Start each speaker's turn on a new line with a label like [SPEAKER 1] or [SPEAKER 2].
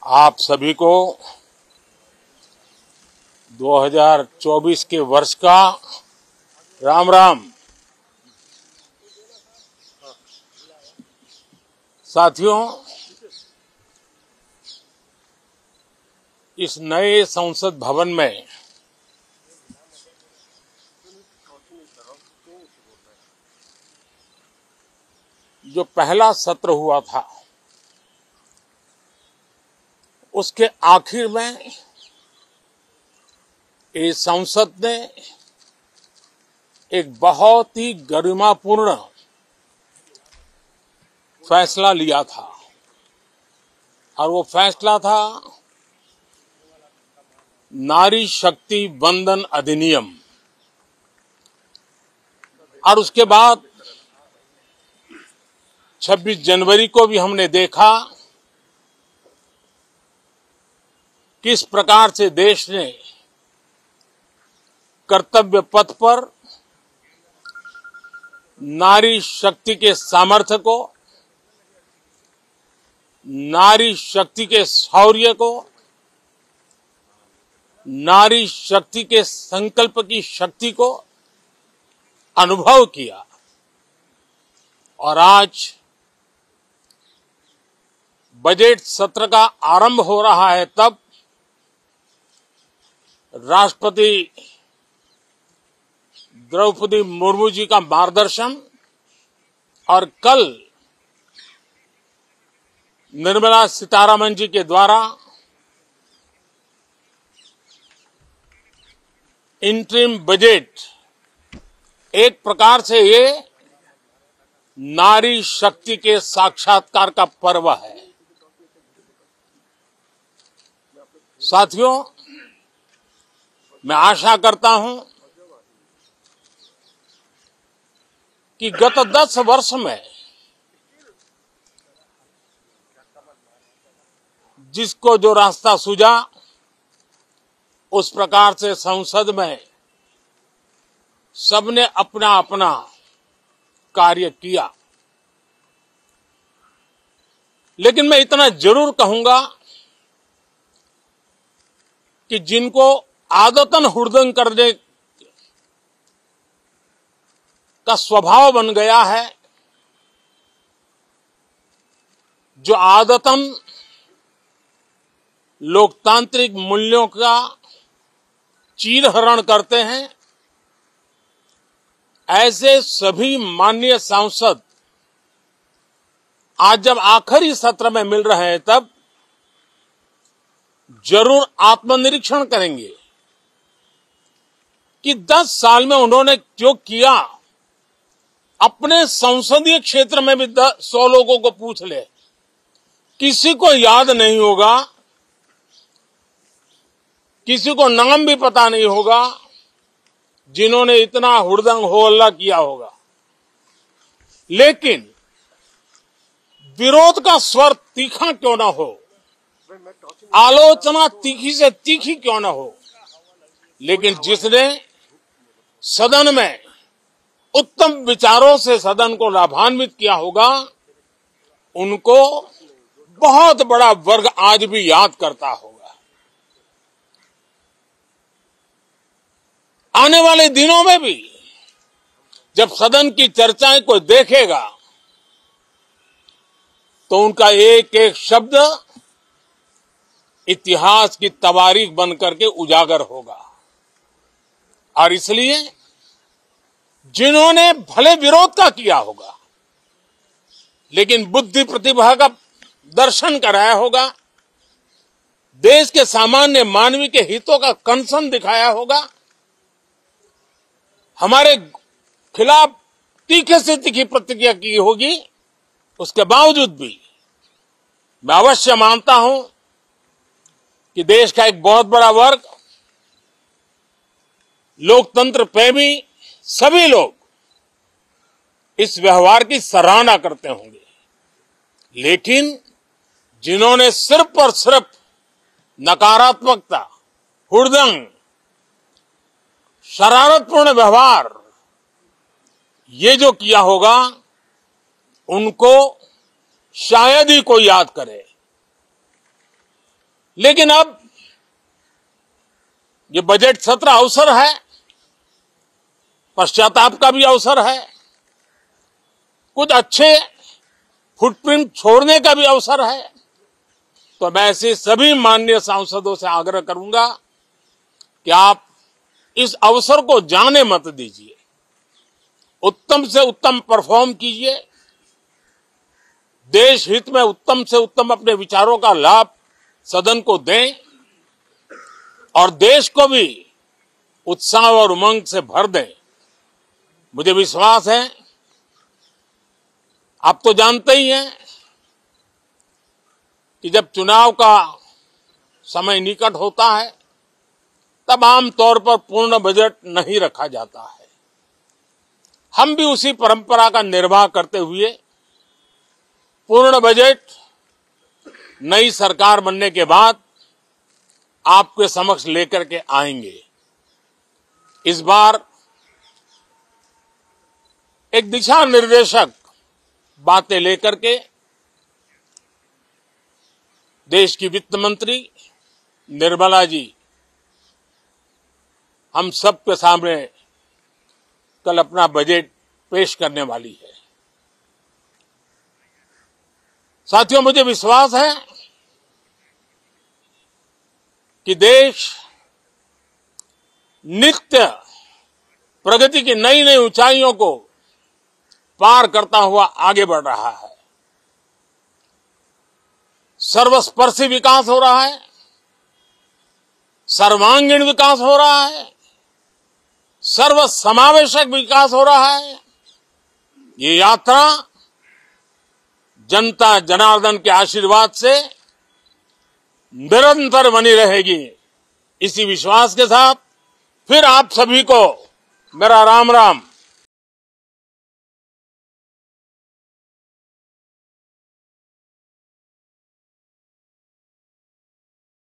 [SPEAKER 1] आप सभी को 2024 के वर्ष का राम राम। साथियों, इस नए संसद भवन में जो पहला सत्र हुआ था, उसके आखिर में इस संसद ने एक बहुत ही गरिमापूर्ण फैसला लिया था और वो फैसला था नारी शक्ति वंदन अधिनियम। और उसके बाद 26 जनवरी को भी हमने देखा किस प्रकार से देश ने कर्तव्य पथ पर नारी शक्ति के सामर्थ्य को, नारी शक्ति के शौर्य को, नारी शक्ति के संकल्प की शक्ति को अनुभव किया। और आज बजट सत्र का आरंभ हो रहा है, तब राष्ट्रपति द्रौपदी मुर्मू जी का मार्गदर्शन और कल निर्मला सीतारमण जी के द्वारा इंटरिम बजट, एक प्रकार से ये नारी शक्ति के साक्षात्कार का पर्व है। साथियों, मैं आशा करता हूं कि गत 10 वर्ष में जिसको जो रास्ता सूझा, उस प्रकार से संसद में सबने अपना अपना कार्य किया। लेकिन मैं इतना जरूर कहूंगा कि जिनको आदतन हुड़दंग करने का स्वभाव बन गया है, जो आदतन लोकतांत्रिक मूल्यों का चीरहरण करते हैं, ऐसे सभी माननीय सांसद आज जब आखिरी सत्र में मिल रहे हैं, तब जरूर आत्मनिरीक्षण करेंगे कि 10 साल में उन्होंने जो किया। अपने संसदीय क्षेत्र में भी 100 लोगों को पूछ ले, किसी को याद नहीं होगा, किसी को नाम भी पता नहीं होगा जिन्होंने इतना हुड़दंग हो हल्ला किया होगा। लेकिन विरोध का स्वर तीखा क्यों ना हो, आलोचना तीखी से तीखी क्यों ना हो, लेकिन जिसने सदन में उत्तम विचारों से सदन को लाभान्वित किया होगा, उनको बहुत बड़ा वर्ग आज भी याद करता होगा। आने वाले दिनों में भी जब सदन की चर्चाएं कोई देखेगा, तो उनका एक एक शब्द इतिहास की तवारीख बनकर के उजागर होगा। और इसलिए जिन्होंने भले विरोध का किया होगा, लेकिन बुद्धि प्रतिभा का दर्शन कराया होगा, देश के सामान्य मानवी के हितों का कंसर्न दिखाया होगा, हमारे खिलाफ तीखे से तीखी प्रतिक्रिया की होगी, उसके बावजूद भी मैं अवश्य मानता हूं कि देश का एक बहुत बड़ा वर्ग, लोकतंत्र प्रेमी सभी लोग इस व्यवहार की सराहना करते होंगे। लेकिन जिन्होंने सिर्फ और सिर्फ नकारात्मकता, हुड़दंग, शरारतपूर्ण व्यवहार ये जो किया होगा, उनको शायद ही कोई याद करे। लेकिन अब ये बजट सत्र अवसर है, पश्चाताप का भी अवसर है, कुछ अच्छे फुटप्रिंट छोड़ने का भी अवसर है। तो मैं ऐसे सभी माननीय सांसदों से आग्रह करूंगा कि आप इस अवसर को जाने मत दीजिए, उत्तम से उत्तम परफॉर्म कीजिए, देश हित में उत्तम से उत्तम अपने विचारों का लाभ सदन को दें और देश को भी उत्साह और उमंग से भर दें। मुझे विश्वास है, आप तो जानते ही हैं कि जब चुनाव का समय निकट होता है तब आमतौर पर पूर्ण बजट नहीं रखा जाता है। हम भी उसी परंपरा का निर्वाह करते हुए पूर्ण बजट नई सरकार बनने के बाद आपके समक्ष लेकर के आएंगे। इस बार एक दिशा निर्देशक बातें लेकर के देश की वित्त मंत्री निर्मला जी हम सब के सामने कल अपना बजट पेश करने वाली है। साथियों, मुझे विश्वास है कि देश नित्य प्रगति की नई नई ऊंचाइयों को पार करता हुआ आगे बढ़ रहा है। सर्वस्पर्शी विकास हो रहा है, सर्वांगीण विकास हो रहा है, सर्वसमावेशक विकास हो रहा है। ये यात्रा जनता जनार्दन के आशीर्वाद से निरंतर बनी रहेगी। इसी विश्वास के साथ फिर आप सभी को मेरा राम राम।